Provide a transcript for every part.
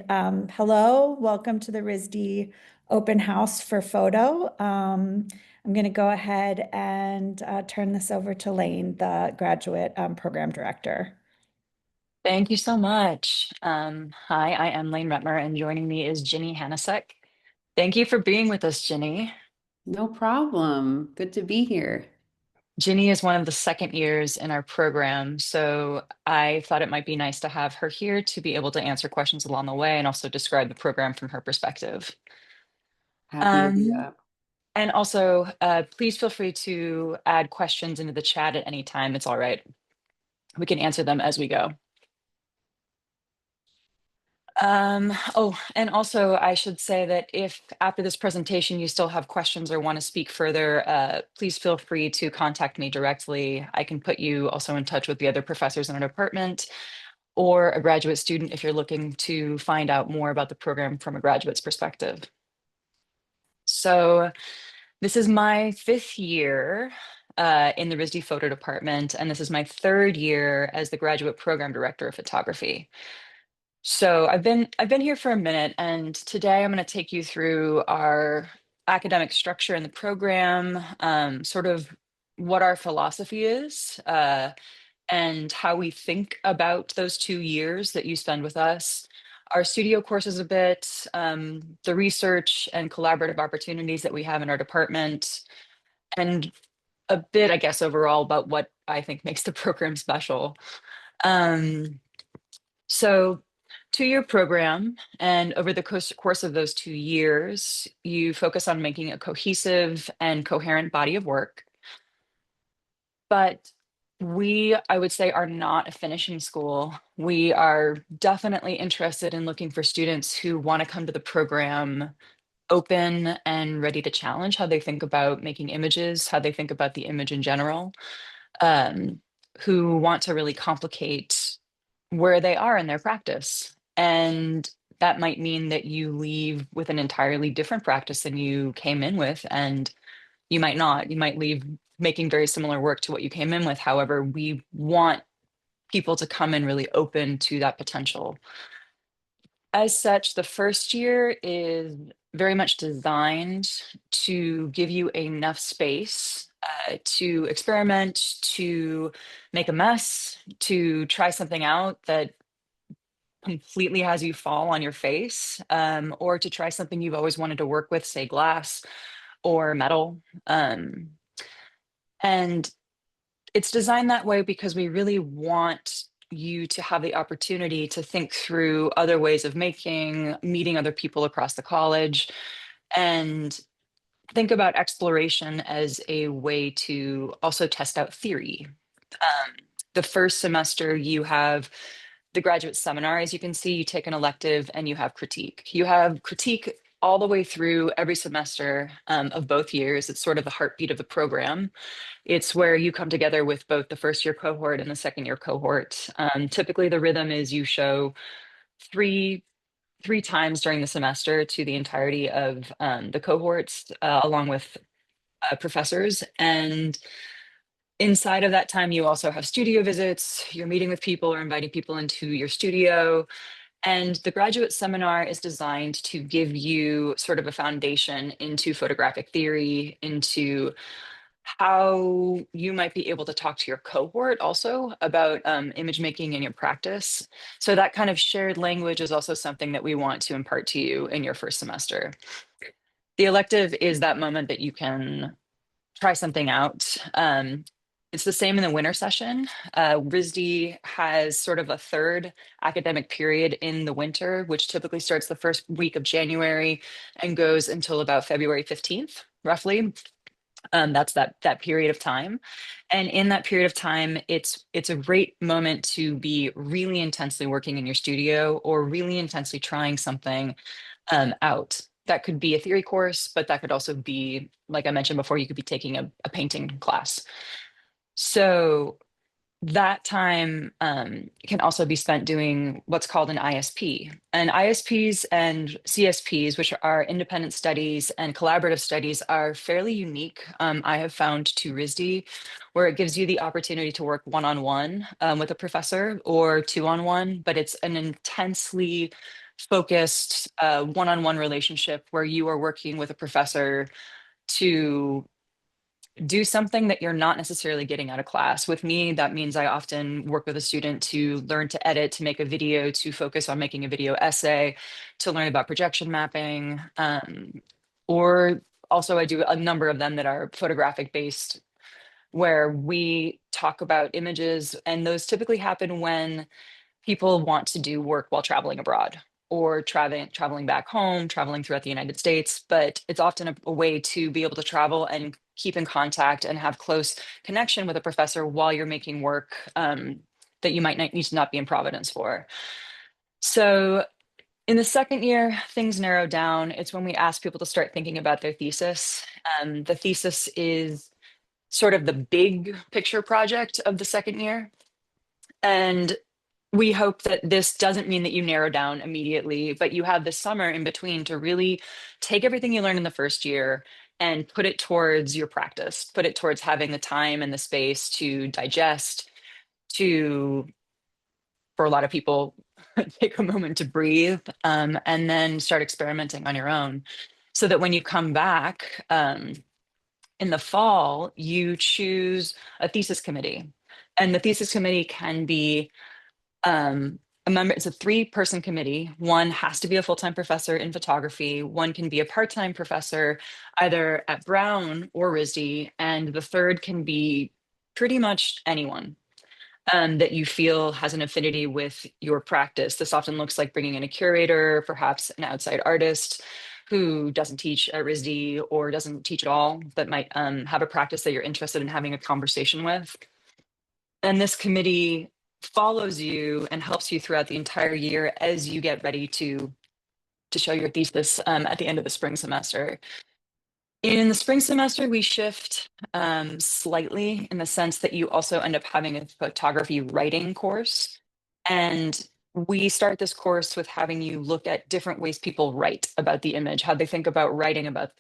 Hello, welcome to the RISD open house for photo. I'm going to go ahead and turn this over to Lane, the graduate program director. Thank you so much. Hi, I am Lane Retmer, and joining me is Ginny Hanasek. Thank you for being with us, Ginny. No problem. Good to be here. Ginny is one of the second years in our program, so I thought it might be nice to have her here to be able to answer questions along the way and also describe the program from her perspective. Happy to do Um, that. and also, please feel free to add questions into the chat at any time. It's all right. We can answer them as we go. Oh, and also I should say that if after this presentation you still have questions or want to speak further, please feel free to contact me directly. I can put you also in touch with the other professors in our department or a graduate student if you're looking to find out more about the program from a graduate's perspective. So this is my fifth year in the RISD photo department, and this is my third year as the graduate program director of photography. So I've been here for a minute, and today I'm going to take you through our academic structure in the program, sort of what our philosophy is, and how we think about those 2 years that you spend with us. Our studio courses a bit, the research and collaborative opportunities that we have in our department, and a bit, I guess, overall about what I think makes the program special. Um, so 2-year program, and over the course of those 2 years, you focus on making a cohesive and coherent body of work. But we, I would say, are not a finishing school. We are definitely interested in looking for students who want to come to the program open and ready to challenge how they think about making images, how they think about the image in general, um, who want to really complicate where they are in their practice. And that might mean that you leave with an entirely different practice than you came in with, and you might not. You might leave making very similar work to what you came in with. However, we want people to come in really open to that potential. As such, the first year is very much designed to give you enough space to experiment, to make a mess, to try something out that completely has you fall on your face, or to try something you've always wanted to work with, say glass or metal. And it's designed that way because we really want you to have the opportunity to think through other ways of making, meeting other people across the college, and think about exploration as a way to also test out theory. The first semester, you have the graduate seminar. As you can see, you take an elective and you have critique. You have critique all the way through every semester of both years. It's sort of the heartbeat of the program. It's where you come together with both the first year cohort and the second year cohort. Typically, the rhythm is you show three three times during the semester to the entirety of the cohorts, along with professors. And inside of that time, you also have studio visits. You're meeting with people or inviting people into your studio. And the graduate seminar is designed to give you sort of a foundation into photographic theory, into how you might be able to talk to your cohort also about image making in your practice. So that kind of shared language is also something that we want to impart to you in your first semester. The elective is that moment that you can try something out. It's the same in the winter session. RISD has sort of a third academic period in the winter, which typically starts the first week of January and goes until about February 15th, roughly. That's that period of time. And in that period of time, it's a great moment to be really intensely working in your studio or really intensely trying something out. That could be a theory course, but that could also be, like I mentioned before, you could be taking a painting class. So that time can also be spent doing what's called an ISP. And ISPs and CSPs, which are independent studies and collaborative studies, are fairly unique, I have found, to RISD, where it gives you the opportunity to work one-on-one with a professor or two-on-one, but it's an intensely focused one-on-one relationship where you are working with a professor to do something that you're not necessarily getting out of class. With me, that means I often work with a student to learn to edit, to make a video, to focus on making a video essay, to learn about projection mapping. Or also I do a number of them that are photographic based, where we talk about images, and those typically happen when people want to do work while traveling abroad or traveling back home, traveling throughout the United States. But it's often a way to be able to travel and keep in contact and have close connection with a professor while you're making work that you might not need to not be in Providence for. So in the second year, things narrow down. It's when we ask people to start thinking about their thesis. The thesis is sort of the big picture project of the second year. And we hope that this doesn't mean that you narrow down immediately, but you have the summer in between to really take everything you learned in the first year and put it towards your practice, put it towards having the time and the space to digest, to, for a lot of people, take a moment to breathe, and then start experimenting on your own. So that when you come back in the fall, you choose a thesis committee. And the thesis committee can be a member, it's a 3-person committee. One has to be a full-time professor in photography. One can be a part-time professor either at Brown or RISD. And the third can be pretty much anyone that you feel has an affinity with your practice. This often looks like bringing in a curator, perhaps an outside artist who doesn't teach at RISD or doesn't teach at all, but might have a practice that you're interested in having a conversation with. And this committee follows you and helps you throughout the entire year as you get ready to show your thesis at the end of the spring semester. In the spring semester, we shift slightly in the sense that you also end up having a photography writing course. And we start this course with having you look at different ways people write about the image, how they think about writing about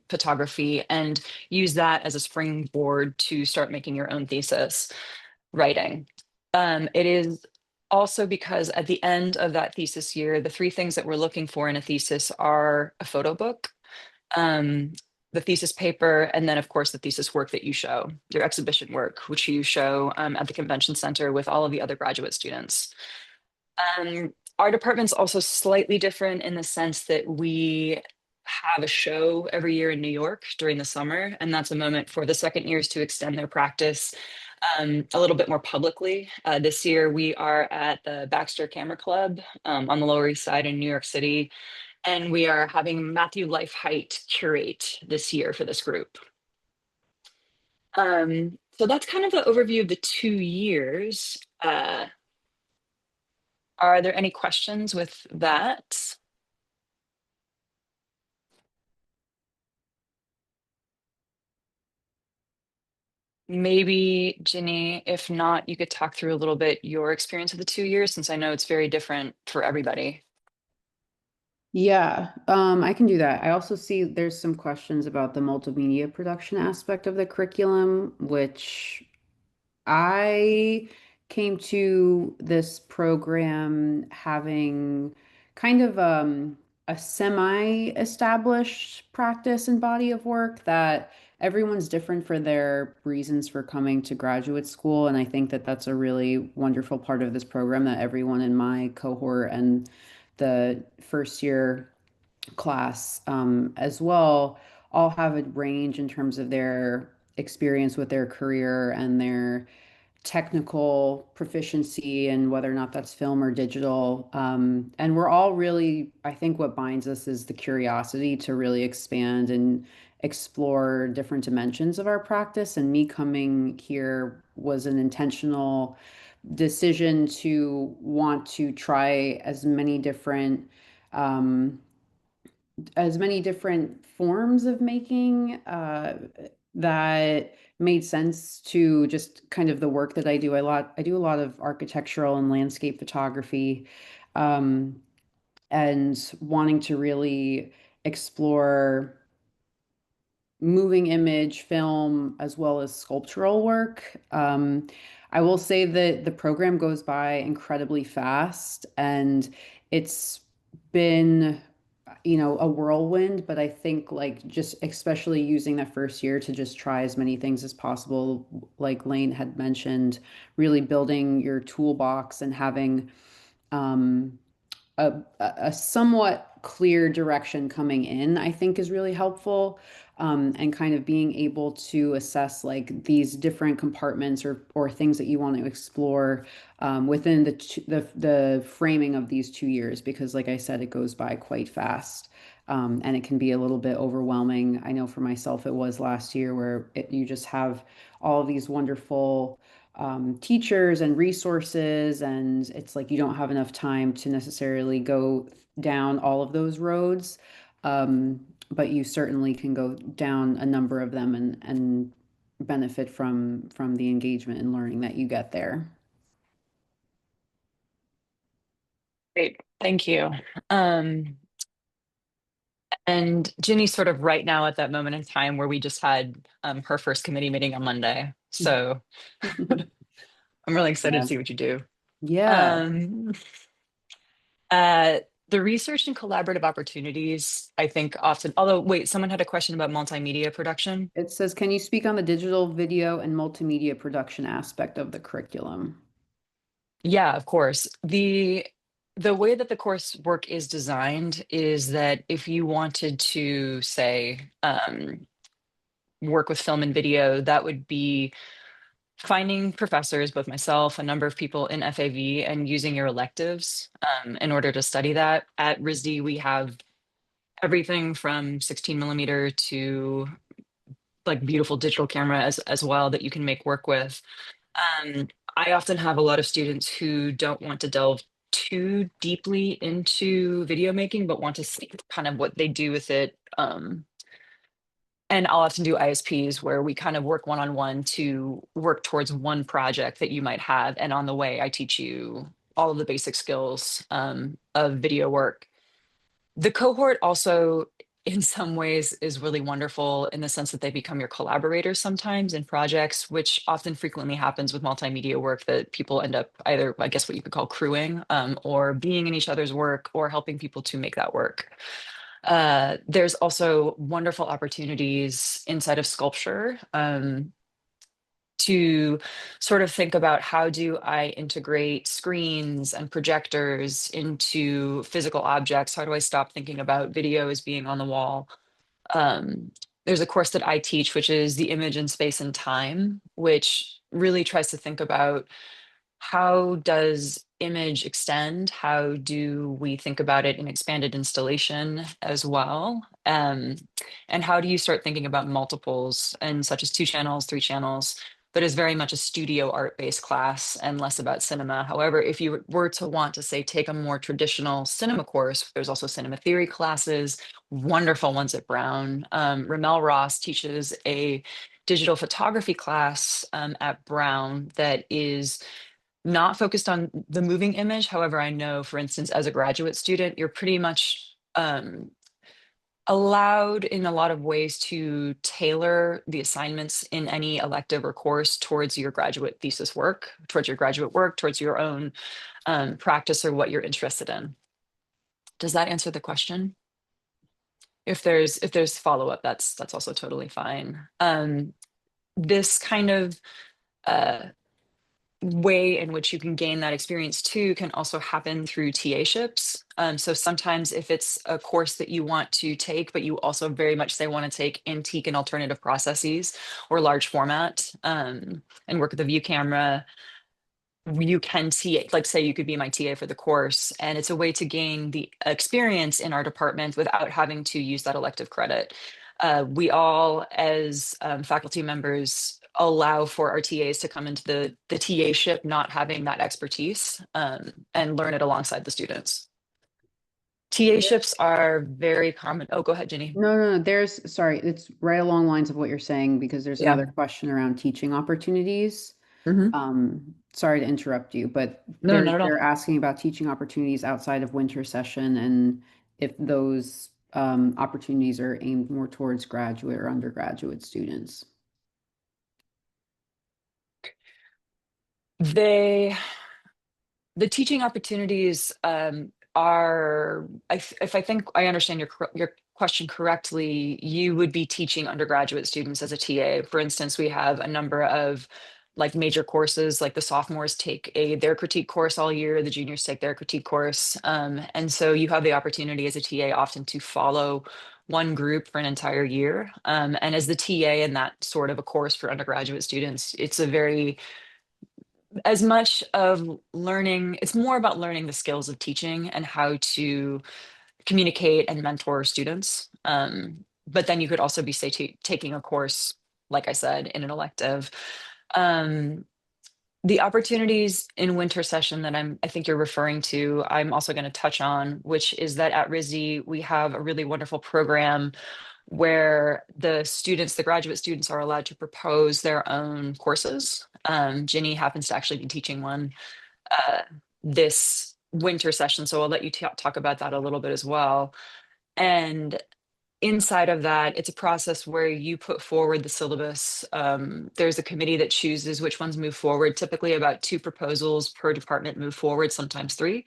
photography, and use that as a springboard to start making your own thesis writing. It is also because at the end of that thesis year, the 3 things that we're looking for in a thesis are a photo book, the thesis paper, and then of course the thesis work that you show, your exhibition work, which you show at the convention center with all of the other graduate students. Our department's also slightly different in the sense that we have a show every year in New York during the summer, and that's a moment for the second years to extend their practice a little bit more publicly. This year we are at the Baxter Camera Club on the Lower East Side in New York City, and we are having Matthew Lifeheight curate this year for this group. So that's kind of the overview of the 2 years. Are there any questions with that? Maybe, Ginny, if not, you could talk through a little bit your experience of the 2 years, since I know it's very different for everybody. Yeah, I can do that. I also see there's some questions about the multimedia production aspect of the curriculum, which I came to this program having kind of a semi-established practice and body of work that everyone's different for their reasons for coming to graduate school. And I think that that's a really wonderful part of this program that everyone in my cohort and the first year class as well all have a range in terms of their experience with their career and their technical proficiency and whether or not that's film or digital. And we're all really, I think what binds us is the curiosity to really expand and explore different dimensions of our practice. And me coming here was an intentional decision to want to try um, as many different forms of making that made sense to just kind of the work that I do. I do a lot of architectural and landscape photography, um, and wanting to really explore moving image, film, as well as sculptural work. I will say that the program goes by incredibly fast, and it's been, you know, a whirlwind, but I think like just especially using that first year to just try as many things as possible, like Lane had mentioned, really building your toolbox and having um, a somewhat clear direction coming in, I think is really helpful. And kind of being able to assess like these different compartments or things that you want to explore within the framing of these 2 years, because like I said, it goes by quite fast. And it can be a little bit overwhelming. I know for myself, it was last year where you just have all of these wonderful teachers and resources, and it's like you don't have enough time to necessarily go down all of those roads. But you certainly can go down a number of them and benefit from the engagement and learning that you get there. Great, thank you. And Ginny's sort of right now at that moment in time where we just had her first committee meeting on Monday. So I'm really excited to Yeah. see what you do. Yeah. Um, uh, the research and collaborative opportunities, I think often, although, wait, someone had a question about multimedia production. It says, can you speak on the digital video and multimedia production aspect of the curriculum? Yeah, of course. The way that the coursework is designed is that if you wanted to, say, work with film and video, that would be finding professors, both myself, a number of people in FAV, and using your electives in order to study that. At RISD, we have everything from 16 millimeter to like beautiful digital camera as well that you can make work with. I often have a lot of students who don't want to delve too deeply into video making, but want to see kind of what they do with it. And I'll often do ISPs where we kind of work one-on-one to work towards one project that you might have. And on the way, I teach you all of the basic skills of video work. The cohort also, in some ways, is really wonderful in the sense that they become your collaborators sometimes in projects, which often frequently happens with multimedia work, that people end up either, I guess, what you could call crewing, or being in each other's work or helping people to make that work. There's also wonderful opportunities inside of sculpture to sort of think about how do I integrate screens and projectors into physical objects? How do I stop thinking about video as being on the wall? Um, there's a course that I teach, which is the image in space and time, which really tries to think about how does image extend? How do we think about it in expanded installation as well? And how do you start thinking about multiples and such as 2 channels, 3 channels, but is very much a studio art-based class and less about cinema. However, if you were to want to say take a more traditional cinema course, there's also cinema theory classes, wonderful ones at Brown. Ramel Ross teaches a digital photography class at Brown that is not focused on the moving image. However, I know, for instance, as a graduate student, you're pretty much allowed in a lot of ways to tailor the assignments in any elective or course towards your graduate thesis work, towards your graduate work, towards your own practice or what you're interested in. Does that answer the question? If there's follow-up, that's also totally fine. This kind of way in which you can gain that experience too can also happen through TA-ships. So sometimes if it's a course that you want to take, but you also very much say want to take antique and alternative processes or large format and work with a view camera, you can TA, like say you could be my TA for the course, and it's a way to gain the experience in our department without having to use that elective credit. We all, as faculty members, allow for our TAs to come into the TA-ship not having that expertise and learn it alongside the students. TA-ships are very common. Oh, go ahead, Jenny. No. Sorry, it's right along lines of what you're saying, because there's Yeah. another question around teaching opportunities. Mhm. Sorry to interrupt you, but No, not at all. they're asking about teaching opportunities outside of winter session and if those opportunities are aimed more towards graduate or undergraduate students. They, the teaching opportunities if I think I understand your question correctly, you would be teaching undergraduate students as a TA. For instance, we have a number of like major courses, like the sophomores take their critique course all year, the juniors take their critique course. And so you have the opportunity as a TA often to follow one group for an entire year. And as the TA in that sort of a course for undergraduate students, it's a very as much of learning, it's more about learning the skills of teaching and how to communicate and mentor students. But then you could also be, say, taking a course, like I said, in an elective. Um, the opportunities in winter session that I think you're referring to, I'm also going to touch on, which is that at RISD, we have a really wonderful program where the graduate students are allowed to propose their own courses. Ginny happens to actually be teaching one uh, this winter session, so I'll let you talk about that a little bit as well. And inside of that, it's a process where you put forward the syllabus. There's a committee that chooses which ones move forward, typically about 2 proposals per department move forward, sometimes 3.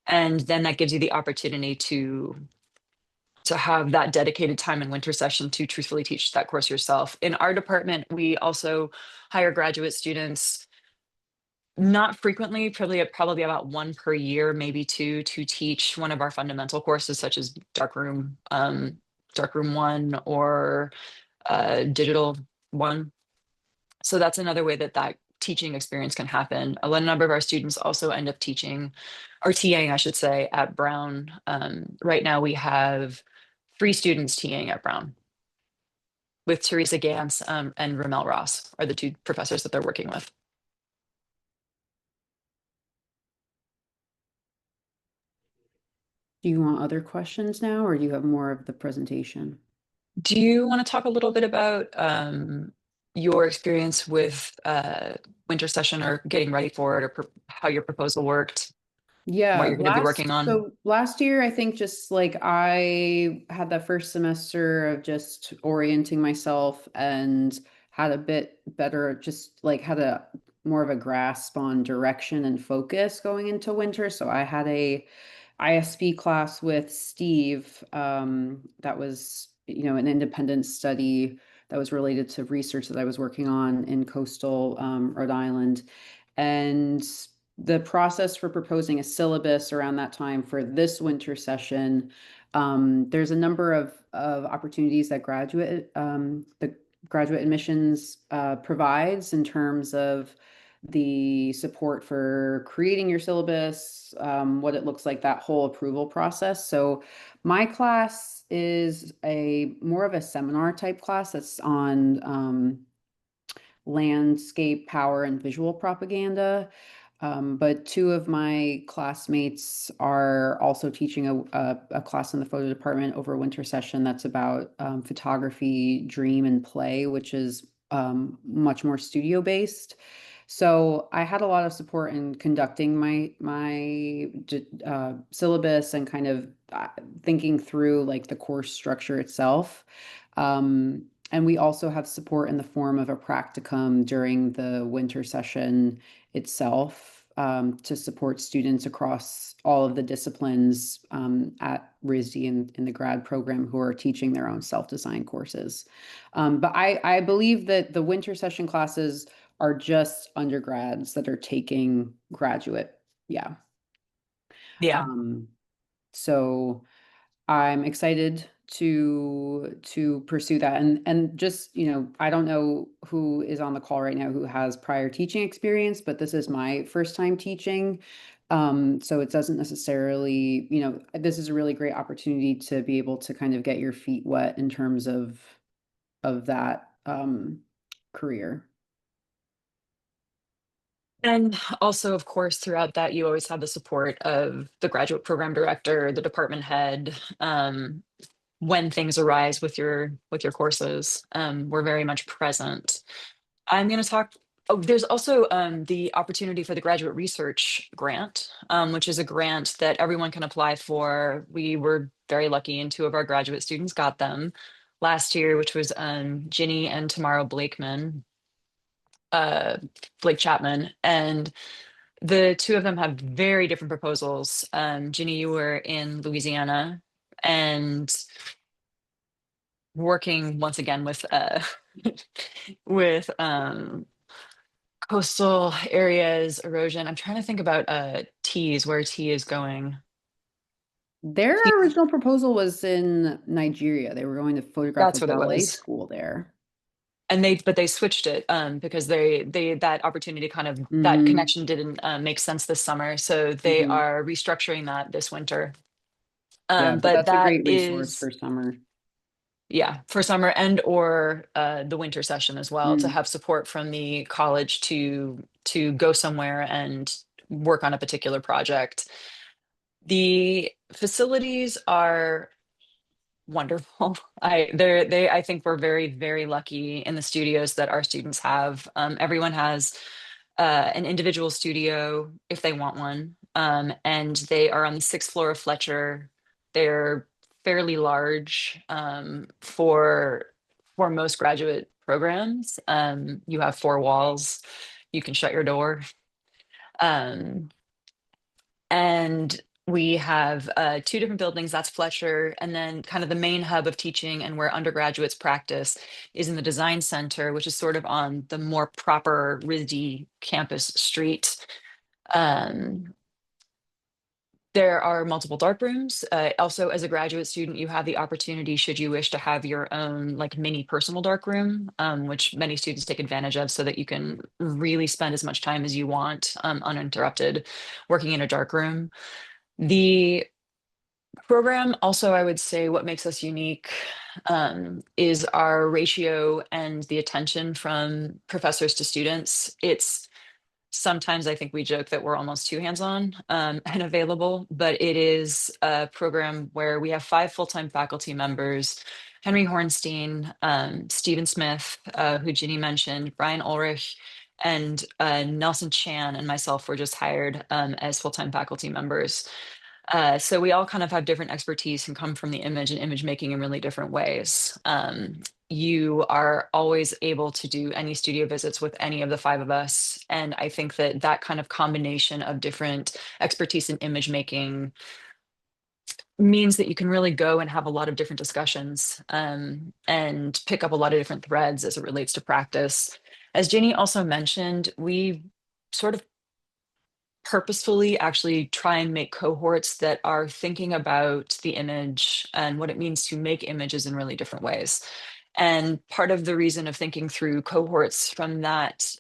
And then that gives you the opportunity to have that dedicated time in winter session to truthfully teach that course yourself. In our department, we also hire graduate students, not frequently, probably about 1 per year, maybe 2, to teach one of our fundamental courses, such as Darkroom 1 or Digital 1. So that's another way that teaching experience can happen. A number of our students also end up teaching, or TAing, I should say, at Brown. Right now we have 3 students TAing at Brown, with Teresa Gantz and Ramel Ross are the 2 professors that they're working with. Do you want other questions now, or do you have more of the presentation? Do you want to talk a little bit about your experience with winter session, or getting ready for it, or how your proposal worked, what Yeah, you're going to be working on? last year, I think just like I had that first semester of just orienting myself and had a bit better, just like had a more of a grasp on direction and focus going into winter. So I had a ISP class with Steve, that was, an independent study that was related to research that I was working on in coastal Rhode Island. And the process for proposing a syllabus around that time for this winter session, there's a number of opportunities that the graduate admissions provides in terms of the support for creating your syllabus, what it looks like, that whole approval process. So my class is a more of a seminar type class that's on landscape, power, and visual propaganda. But 2 of my classmates are also teaching a class in the photo department over winter session that's about photography, dream, and play, which is much more studio based. So I had a lot of support in conducting my syllabus and kind of thinking through like the course structure itself. And we also have support in the form of a practicum during the winter session itself, to support students across all of the disciplines at RISD in the grad program who are teaching their own self-design courses. But I believe that the winter session classes are just undergrads that are taking graduate. Yeah. Yeah. So I'm excited to pursue that, and just, I don't know who is on the call right now who has prior teaching experience, but this is my first time teaching. So it doesn't necessarily, this is a really great opportunity to be able to kind of get your feet wet in terms of that career. And also, of course, throughout that, you always have the support of the graduate program director, the department head, when things arise with your courses. We're very much present. I'm going to talk. Oh, there's also the opportunity for the graduate research grant, which is a grant that everyone can apply for. We were very lucky, and 2 of our graduate students got them last year, which was Ginny and Tamara Blake Chapman. And the two of them have very different proposals. Ginny, you were in Louisiana and working once again with with coastal areas, erosion. I'm trying to think about T's, where T is going. Their original proposal was in Nigeria. They were going to That's photographic what it ballet was. school there. And they switched it because they that opportunity kind of that Hmm. connection didn't make sense this summer. So they Hmm. are restructuring that this winter. Yeah, but But that's a that great resource is for summer. yeah, for summer and or the winter session as well, to Mm. have support from the college to go somewhere and work on a particular project. The facilities are wonderful. I think we're very, very lucky in the studios that our students have. Everyone has an individual studio if they want one. And they are on the sixth floor of Fletcher. They're fairly large for most graduate programs. You have four walls. You can shut your door. Um, and we have two different buildings. That's Fletcher. And then kind of the main hub of teaching and where undergraduates practice is in the design center, which is sort of on the more proper RISD campus street. Um, there are multiple dark rooms. Also, as a graduate student, you have the opportunity, should you wish, to have your own like mini personal dark room, which many students take advantage of so that you can really spend as much time as you want uninterrupted working in a dark room. The program also, I would say, what makes us unique is our ratio and the attention from professors to students. It's sometimes I think we joke that we're almost too hands-on and available, but it is a program where we have 5 full-time faculty members: Henry Hornstein, Stephen Smith, who Ginny mentioned, Brian Ulrich, and Nelson Chan and myself were just hired as full-time faculty members. So we all kind of have different expertise and come from the image and image making in really different ways. You are always able to do any studio visits with any of the 5 of us. And I think that that kind of combination of different expertise in image making means that you can really go and have a lot of different discussions and pick up a lot of different threads as it relates to practice. As Jenny also mentioned, we sort of purposefully actually try and make cohorts that are thinking about the image and what it means to make images in really different ways. And part of the reason of thinking through cohorts from that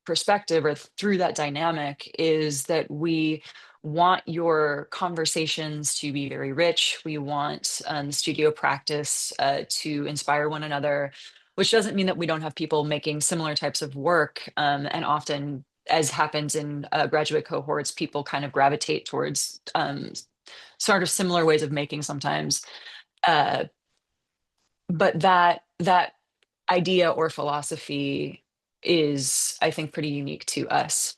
perspective or through that dynamic is that we want your conversations to be very rich. We want studio practice to inspire one another, which doesn't mean that we don't have people making similar types of work. And often, as happens in graduate cohorts, people kind of gravitate towards sort of similar ways of making sometimes. Uh, but that idea or philosophy is, I think, pretty unique to us.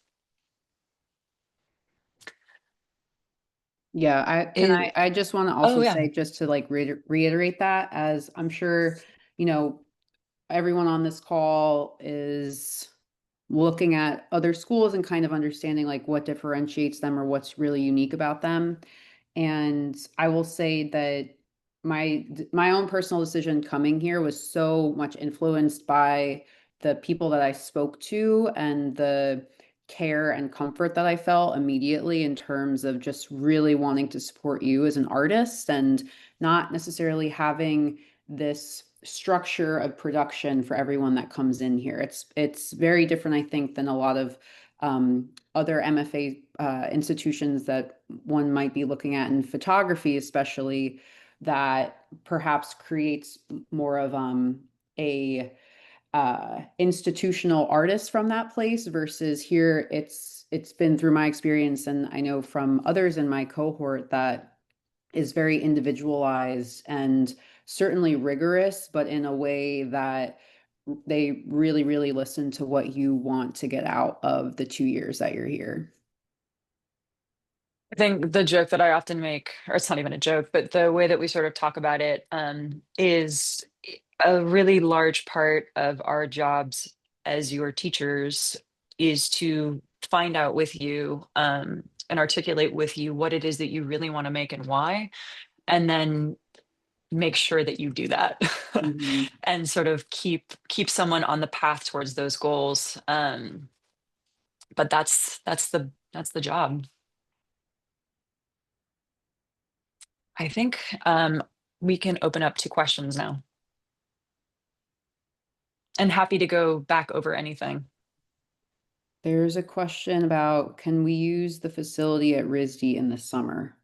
Yeah, Is, I just want to oh also yeah, say, just to like reiterate that, as I'm sure, you know, everyone on this call is looking at other schools and kind of understanding like what differentiates them or what's really unique about them. And I will say that my own personal decision coming here was so much influenced by the people that I spoke to and the care and comfort that I felt immediately, in terms of just really wanting to support you as an artist and not necessarily having this structure of production for everyone that comes in here. It's very different, I think, than a lot of other MFA institutions that one might be looking at in photography, especially, that perhaps creates more of a institutional artist from that place, versus here it's been, through my experience and I know from others in my cohort, that is very individualized and certainly rigorous, but in a way that they really, really listen to what you want to get out of the 2 years that you're here. I think the joke that I often make, or it's not even a joke, but the way that we sort of talk about it is a really large part of our jobs as your teachers is to find out with you and articulate with you what it is that you really want to make and why, and then make sure that you do that Mhm. and sort of keep someone on the path towards those goals. But that's the job. I think we can open up to questions now, and happy to go back over anything. There's a question about, can we use the facility at RISD in the summer?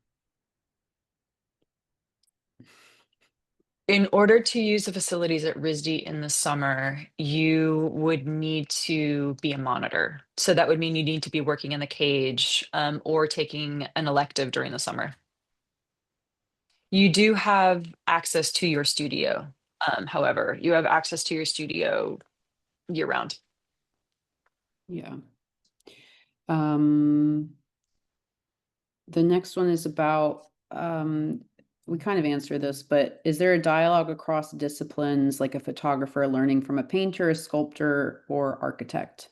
In order to use the facilities at RISD in the summer, you would need to be a monitor. So that would mean you need to be working in the cage or taking an elective during the summer. You do have access to your studio. However, you have access to your studio year round. Yeah. Um, the next one is about, we kind of answered this, but is there a dialogue across disciplines, like a photographer learning from a painter, a sculptor, or architect?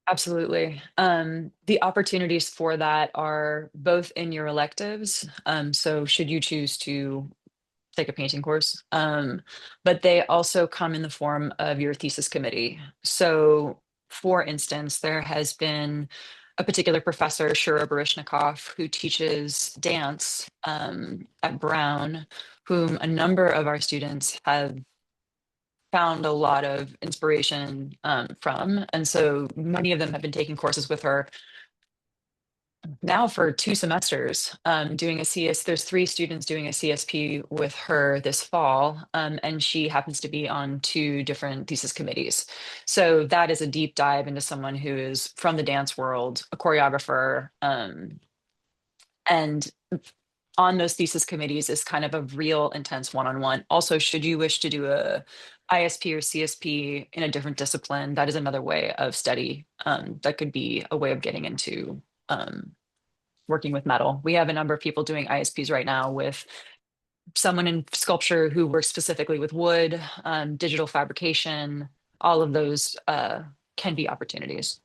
Absolutely. The opportunities for that are both in your electives. So should you choose to take a painting course, but they also come in the form of your thesis committee. So, for instance, there has been a particular professor, Shura Barishnikov, who teaches dance at Brown, whom a number of our students have found a lot of inspiration from. And so many of them have been taking courses with her now for 2 semesters, doing a CS. There's 3 students doing a CSP with her this fall, and she happens to be on 2 different thesis committees. So that is a deep dive into someone who is from the dance world, a choreographer, and on those thesis committees is kind of a real intense one-on-one. Also, should you wish to do a ISP or CSP in a different discipline, that is another way of study. That could be a way of getting into working with metal. We have a number of people doing ISPs right now with someone in sculpture who works specifically with wood, digital fabrication. All of those can be opportunities.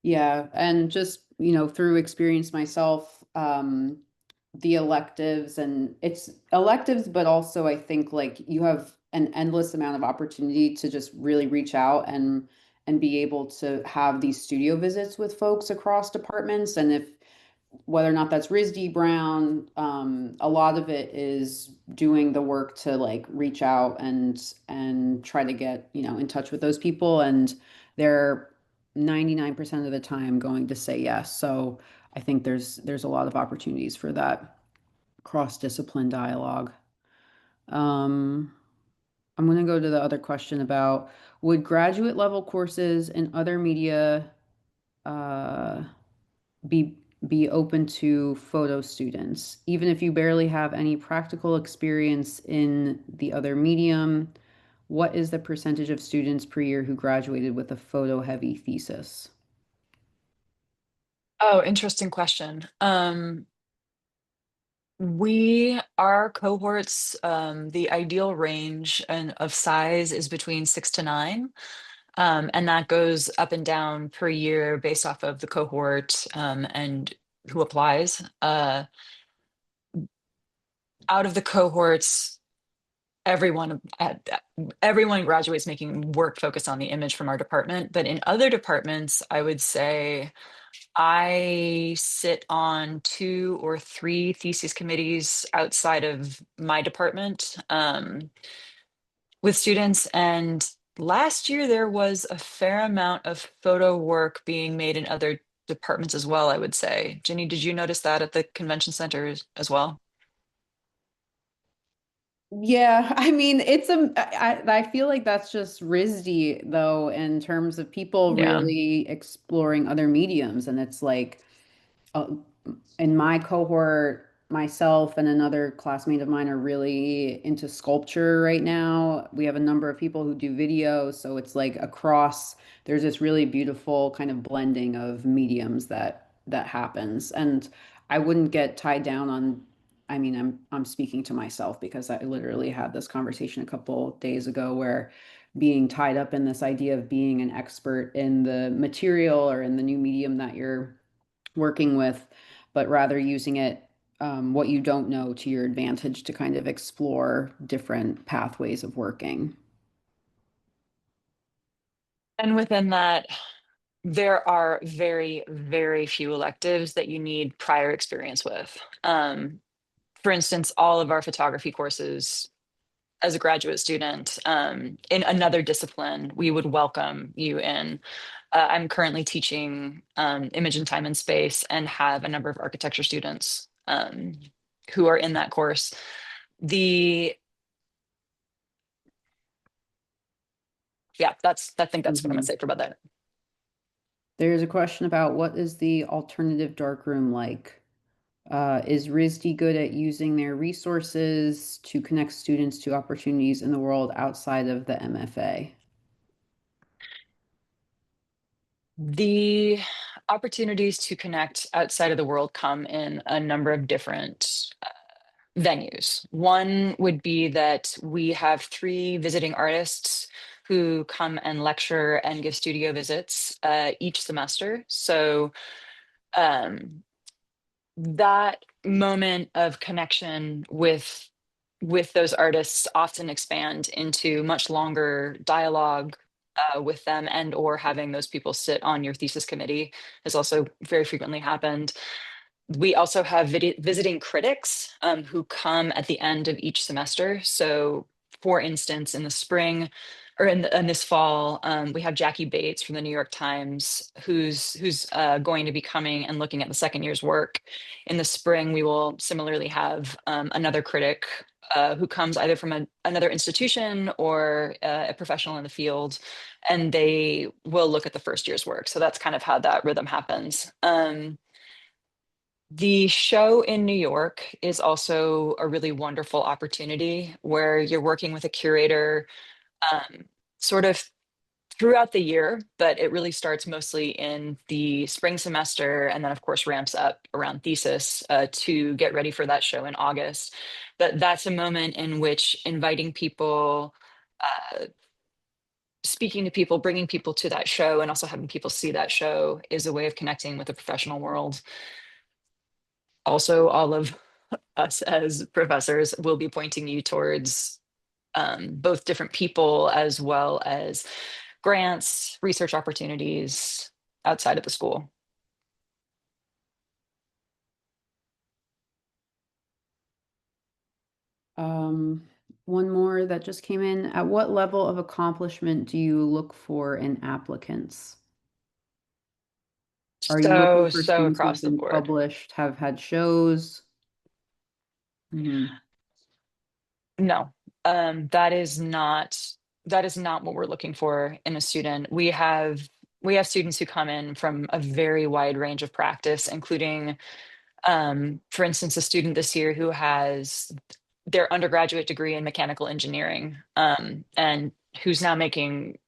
Yeah, and just, through experience myself, the electives, and it's electives, but also I think like you have an endless amount of opportunity to just really reach out and be able to have these studio visits with folks across departments. And if whether or not that's RISD Brown, a lot of it is doing the work to like reach out and try to get, in touch with those people. And they're 99% of the time going to say yes. So I think there's a lot of opportunities for that cross-discipline dialogue. Um, I'm going to go to the other question about, would graduate level courses in other media uh, be be open to photo students, even if you barely have any practical experience in the other medium? What is the percentage of students per year who graduated with a photo heavy thesis? Oh, interesting question. Our cohorts, the ideal range and of size is between 6 to 9. And that goes up and down per year based off of the cohort and who applies. Out of the cohorts, everyone everyone graduates making work focused on the image from our department. But in other departments, I would say I sit on 2 or 3 thesis committees outside of my department with students. And last year, there was a fair amount of photo work being made in other departments as well, I would say. Jenny, did you notice that at the convention center as well? Yeah, I mean, I feel like that's just RISD though, in terms of people Yeah. really exploring other mediums. And it's like, uh, in my cohort, myself and another classmate of mine are really into sculpture right now. We have a number of people who do video, so it's like across, there's this really beautiful kind of blending of mediums that happens. And I wouldn't get tied down on, I mean, I'm speaking to myself because I literally had this conversation a couple days ago where being tied up in this idea of being an expert in the material or in the new medium that you're working with, but rather using it, what you don't know, to your advantage to kind of explore different pathways of working. And within that, there are very, very few electives that you need prior experience with. For instance, all of our photography courses as a graduate student in another discipline, we would welcome you in. I'm currently teaching image and time and space and have a number of architecture students who are in that course. Yeah, I think that's what I'm gonna say for about that. There's a question about what is the alternative darkroom like? Is RISD good at using their resources to connect students to opportunities in the world outside of the MFA? The opportunities to connect outside of the world come in a number of different venues. One would be that we have 3 visiting artists who come and lecture and give studio visits each semester. So um, that moment of connection with those artists often expand into much longer dialogue with them, and or having those people sit on your thesis committee has also very frequently happened. We also have visiting critics who come at the end of each semester. So, for instance, in the spring or in this fall, we have Jackie Bates from the New York Times, who's going to be coming and looking at the second year's work. In the spring, we will similarly have another critic who comes either from another institution or a professional in the field, and they will look at the first year's work. So that's kind of how that rhythm happens. The show in New York is also a really wonderful opportunity where you're working with a curator um, sort of throughout the year, but it really starts mostly in the spring semester and then, of course, ramps up around thesis to get ready for that show in August. But that's a moment in which inviting people, speaking to people, bringing people to that show, and also having people see that show is a way of connecting with the professional world. Also, all of us as professors will be pointing you towards both different people as well as grants, research opportunities outside of the school. One more that just came in. At what level of accomplishment do you look for in applicants? Are you looking for So students who've across the been board. published, have had shows? Mhm. No, that is not what we're looking for in a student. We have students who come in from a very wide range of practice, including, for instance, a student this year who has their undergraduate degree in mechanical engineering, and who's now making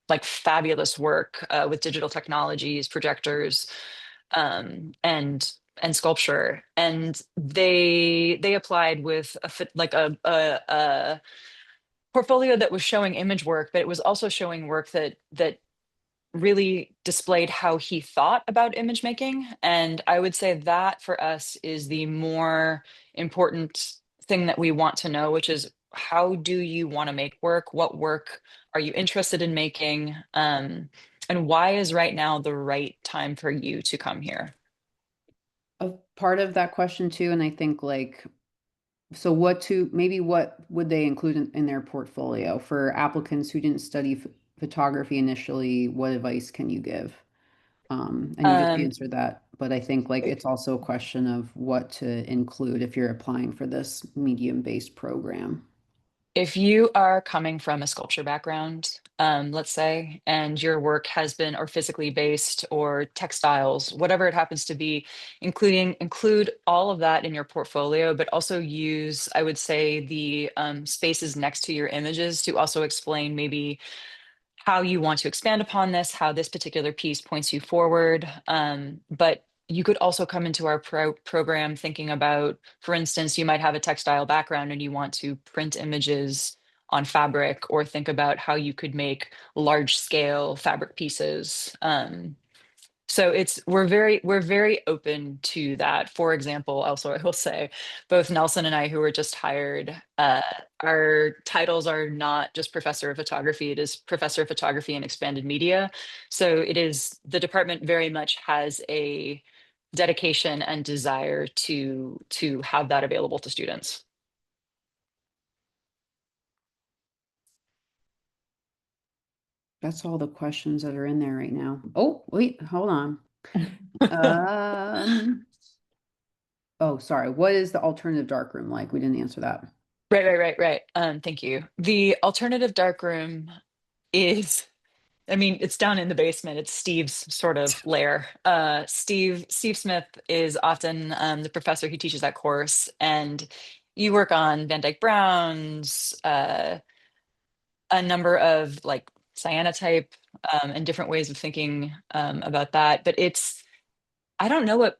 like fabulous work with digital technologies, projectors, and sculpture. And they applied with a portfolio that was showing image work, but it was also showing work that really displayed how he thought about image making. And I would say that for us is the more important thing that we want to know, which is how do you want to make work? What work are you interested in making? And why is right now the right time for you to come here? A part of that question too, and I think like, so what would they include in their portfolio for applicants who didn't study photography initially? What advice can you give? And you just Um, answered that, but I think like it's also a question of what to include if you're applying for this medium-based program. If you are coming from a sculpture background, let's say, and your work has been or physically based or textiles, whatever it happens to be, include all of that in your portfolio, but also use, I would say, the spaces next to your images to also explain maybe how you want to expand upon this, how this particular piece points you forward. But you could also come into our program thinking about, for instance, you might have a textile background and you want to print images on fabric, or think about how you could make large scale fabric pieces. So we're very open to that. For example, also I will say, both Nelson and I, who were just hired, our titles are not just professor of photography, it is professor of photography and expanded media. So it is, the department very much has a dedication and desire to have that available to students. That's all the questions that are in there right now. Oh, wait, hold on. Um, oh, sorry. What is the alternative darkroom like? We didn't answer that. Right. Thank you. The alternative darkroom is, I mean, it's down in the basement. It's Steve's sort of lair. Steve Smith is often the professor who teaches that course, and you work on Van Dyke Brown's, a number of like cyanotype, and different ways of thinking about that. But it's, I don't know what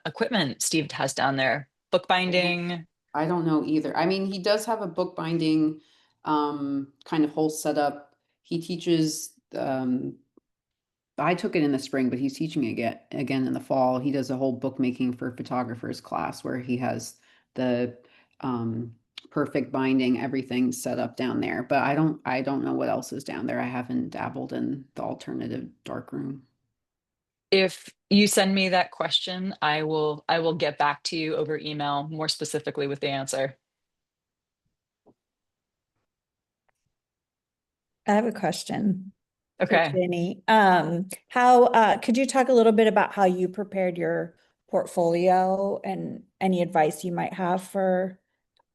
equipment Steve has down there. Bookbinding. I don't know either. I mean, he does have a bookbinding kind of whole setup. He teaches I took it in the spring, but he's teaching it again in the fall. He does a whole bookmaking for photographers class where he has the um perfect binding, everything set up down there. But I don't know what else is down there. I haven't dabbled in the alternative darkroom. If you send me that question, I will get back to you over email more specifically with the answer. I have a question for Okay. Ginny. How could you talk a little bit about how you prepared your portfolio and any advice you might have for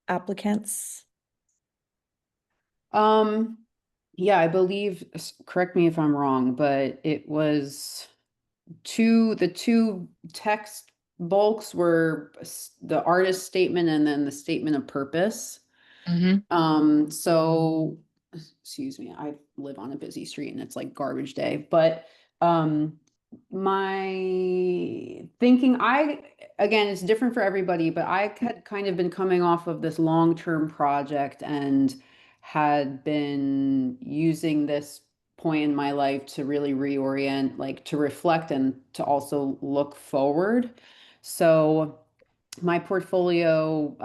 applicants? Um, yeah, I believe, correct me if I'm wrong, but it was the two text bulks were the artist statement and then the statement of purpose. Hmm. So excuse me, I live on a busy street and it's like garbage day, but um my thinking, I again, it's different for everybody, but I had kind of been coming off of this long-term project and had been using this point in my life to really reorient, like to reflect and to also look forward. So my portfolio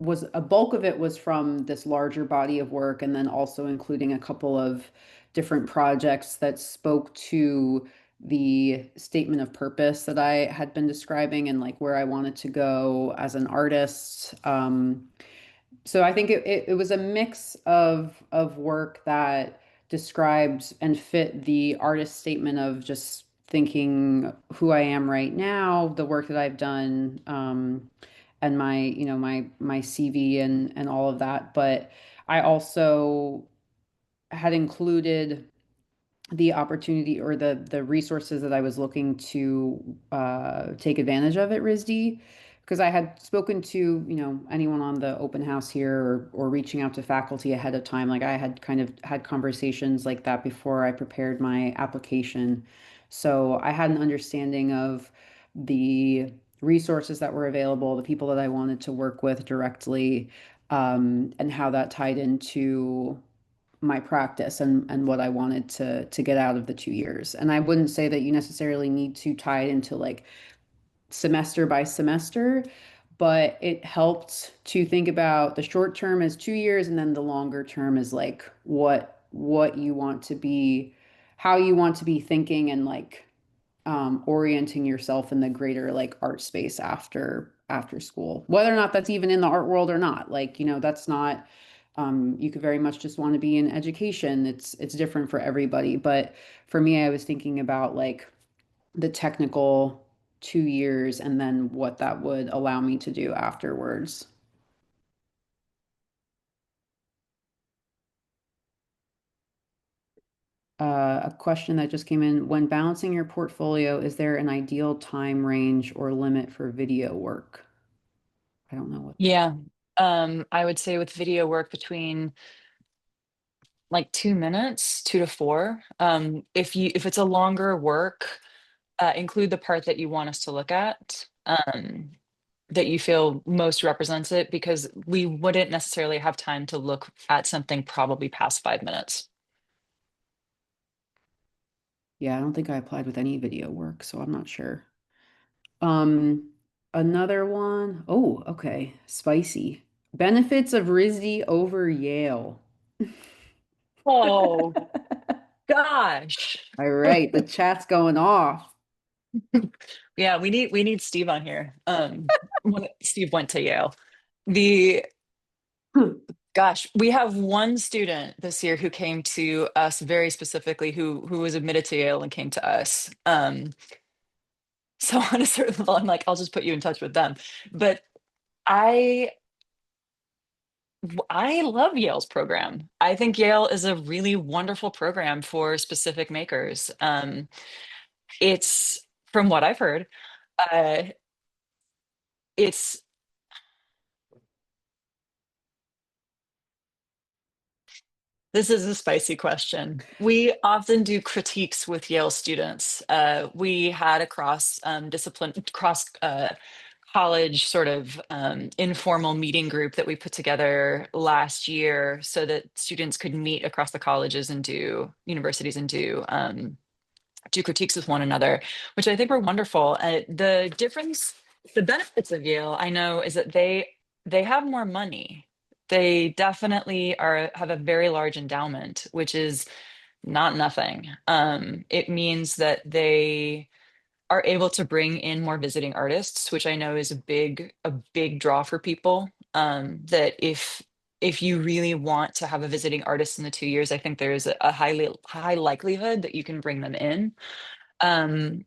was a bulk of it was from this larger body of work, and then also including a couple of different projects that spoke to the statement of purpose that I had been describing and like where I wanted to go as an artist. So I think it was a mix of work that described and fit the artist statement of just thinking who I am right now, the work that I've done, and my, my CV and all of that. But I also had included the opportunity or the resources that I was looking to take advantage of at RISD, because I had spoken to, anyone on the open house here, or reaching out to faculty ahead of time. Like I had kind of had conversations like that before I prepared my application. So I had an understanding of the resources that were available, the people that I wanted to work with directly, and how that tied into my practice and what I wanted to get out of the 2 years. And I wouldn't say that you necessarily need to tie it into like semester by semester, but it helped to think about the short term as 2 years, and then the longer term is like what you want to be, how you want to be thinking, and like orienting yourself in the greater like art space after school, whether or not that's even in the art world or not. Like, that's not, you could very much just want to be in education. It's different for everybody, but for me, I was thinking about like the technical 2 years and then what that would allow me to do afterwards. A question that just came in: when balancing your portfolio, is there an ideal time range or limit for video work? I don't know what. Yeah. I would say with video work between like 2 minutes, 2 to 4. If it's a longer work, include the part that you want us to look at. that you feel most represents it, because we wouldn't necessarily have time to look at something probably past 5 minutes. Yeah, I don't think I applied with any video work, so I'm not sure. Um, Another one. Oh, okay. Spicy. Benefits of RISD over Yale. Oh gosh. All right, the chat's going off. Yeah, we need Steve on here. Steve went to Yale. The Gosh, we have one student this year who came to us very specifically, who was admitted to Yale and came to us. So on a certain level, I'm like, I'll just put you in touch with them. But I I love Yale's program. I think Yale is a really wonderful program for specific makers. It's from what I've heard, uh, it's this is a spicy question. We often do critiques with Yale students. We had a cross discipline, cross college sort of informal meeting group that we put together last year so that students could meet across the colleges and do universities and do critiques with one another, which I think were wonderful. The benefits of Yale, I know, is that they have more money. They definitely have a very large endowment, which is not nothing. It means that they are able to bring in more visiting artists, which I know is a big draw for people. That if you really want to have a visiting artist in the 2 years, I think there's a high likelihood that you can bring them in. Um,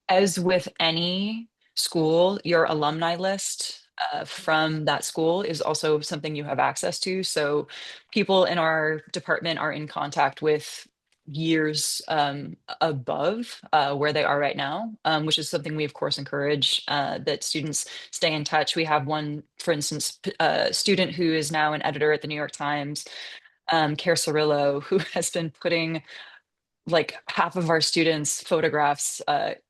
as with any school, your alumni list from that school is also something you have access to. So people in our department are in contact with years above where they are right now, which is something we of course encourage that students stay in touch. We have one, for instance, student who is now an editor at the New York Times, Care Cirillo, who has been putting like half of our students' photographs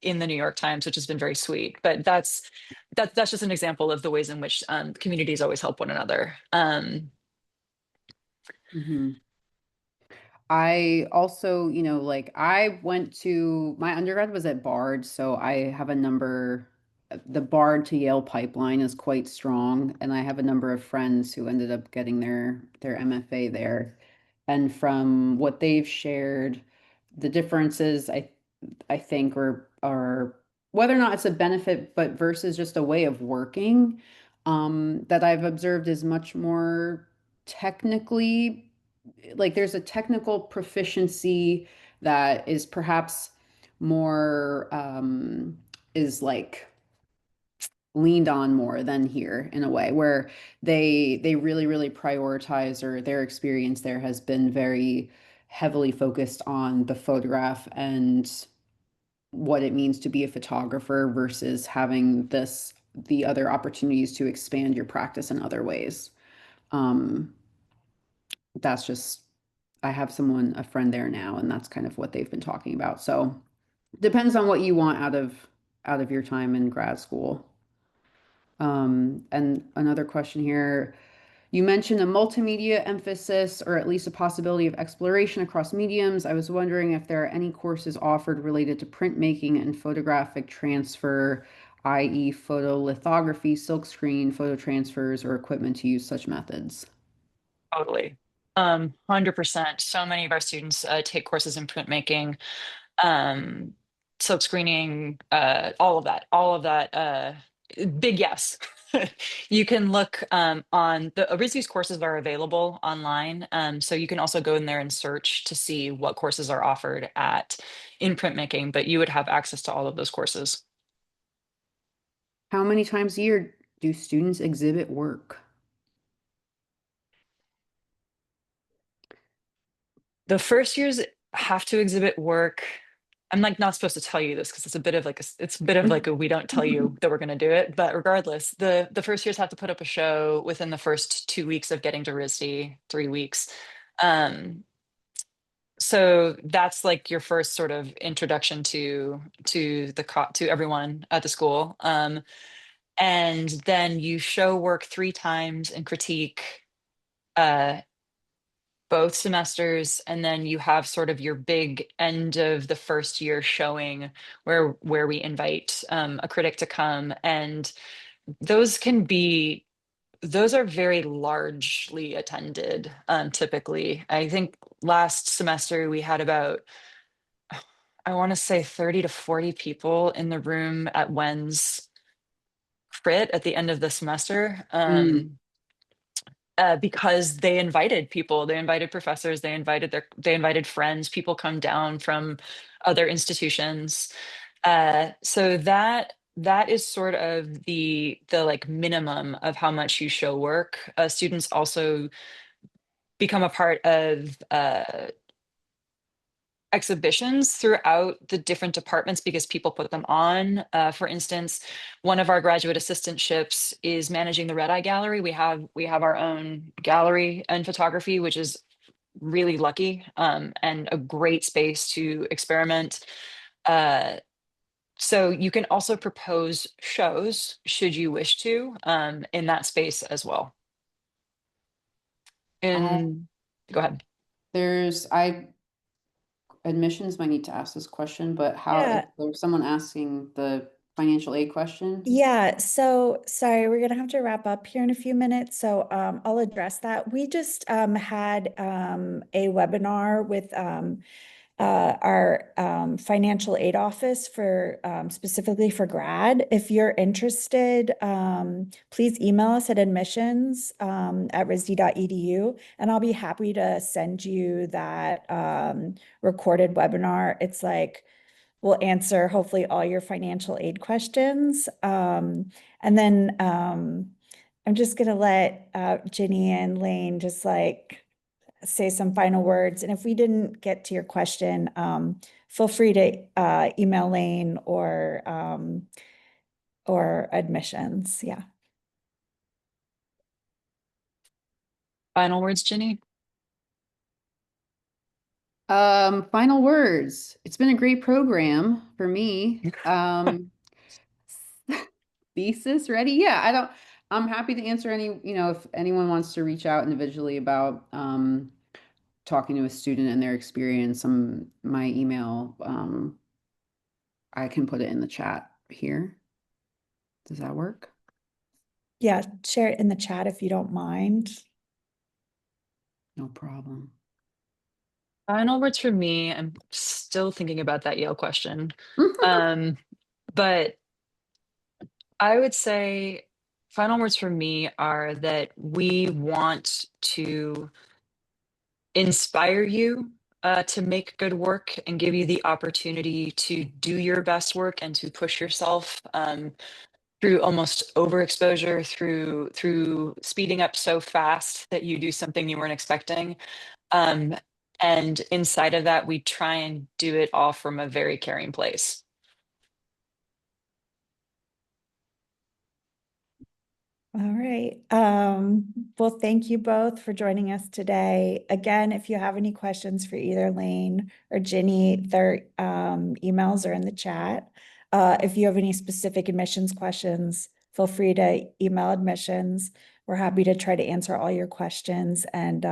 in the New York Times, which has been very sweet. But that's just an example of the ways in which communities always help one another. Mhm. I also, like I went to my undergrad was at Bard, so I have a number, the Bard to Yale pipeline is quite strong, and I have a number of friends who ended up getting their MFA there. And from what they've shared, the differences I think are whether or not it's a benefit, but versus just a way of working, that I've observed is much more technically like there's a technical proficiency that is perhaps more is like leaned on more than here in a way where they really prioritize, or their experience there has been very heavily focused on the photograph and what it means to be a photographer versus having the other opportunities to expand your practice in other ways. um that's just I have a friend there now, and that's kind of what they've been talking about. So depends on what you want out of your time in grad school. And another question here. You mentioned a multimedia emphasis, or at least a possibility of exploration across mediums. I was wondering if there are any courses offered related to printmaking and photographic transfer, i.e., photolithography, silkscreen, photo transfers, or equipment to use such methods. Totally. 100%. So many of our students take courses in printmaking, um, silk screening, all of that. Big yes. You can look on the RISD's courses are available online. So you can also go in there and search to see what courses are offered in printmaking, but you would have access to all of those courses. How many times a year do students exhibit work? The first years have to exhibit work. I'm like not supposed to tell you this because it's a bit of like it's a bit of like a we don't tell you that we're going to do it. But regardless, the first years have to put up a show within the first 2 weeks of getting to RISD, 3 weeks. Um, so that's like your first sort of introduction to everyone at the school. And then you show work 3 times and critique both semesters, and then you have sort of your big end of the first year showing where we invite a critic to come. And those can be those are very largely attended, typically. I think last semester we had about, I want to say 30 to 40 people in the room at Wen's crit at the end of the semester. Because they invited people, they invited professors, they invited friends, people come down from other institutions. So that is sort of the like minimum of how much you show work. Students also become a part of exhibitions throughout the different departments because people put them on. For instance, one of our graduate assistantships is managing the Red Eye Gallery. We have our own gallery and photography, which is really lucky, and a great space to experiment. So you can also propose shows should you wish to, in that space as well. And go ahead. Admissions might need to ask this question, but how, if Yeah. there's someone asking the financial aid question? Yeah, so sorry, we're gonna have to wrap up here in a few minutes, so I'll address that. We just had a webinar with our financial aid office for specifically for grad. If you're interested, please email us at admissions at risd.edu, and I'll be happy to send you that recorded webinar. It's like we'll answer hopefully all your financial aid questions. And then I'm just gonna let Ginny and Lane just like say some final words. And if we didn't get to your question, feel free to email Lane or admissions. Yeah. Final words, Ginny? Final words. It's been a great program for me. Thesis ready? Yeah, I'm happy to answer any, if anyone wants to reach out individually about talking to a student and their experience, my email, I can put it in the chat here. Does that work? Yeah, share it in the chat if you don't mind. No problem. Final words for me. I'm still thinking about that Yale question. But I would say final words for me are that we want to inspire you to make good work and give you the opportunity to do your best work and to push yourself, through almost overexposure, through speeding up so fast that you do something you weren't expecting. Um, and inside of that, we try and do it all from a very caring place. All right. Well, thank you both for joining us today. Again, if you have any questions for either Lane or Ginny, their emails are in the chat. If you have any specific admissions questions, feel free to email admissions. We're happy to try to answer all your questions. And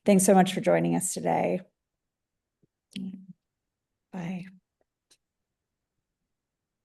thanks so much for joining us today. Bye.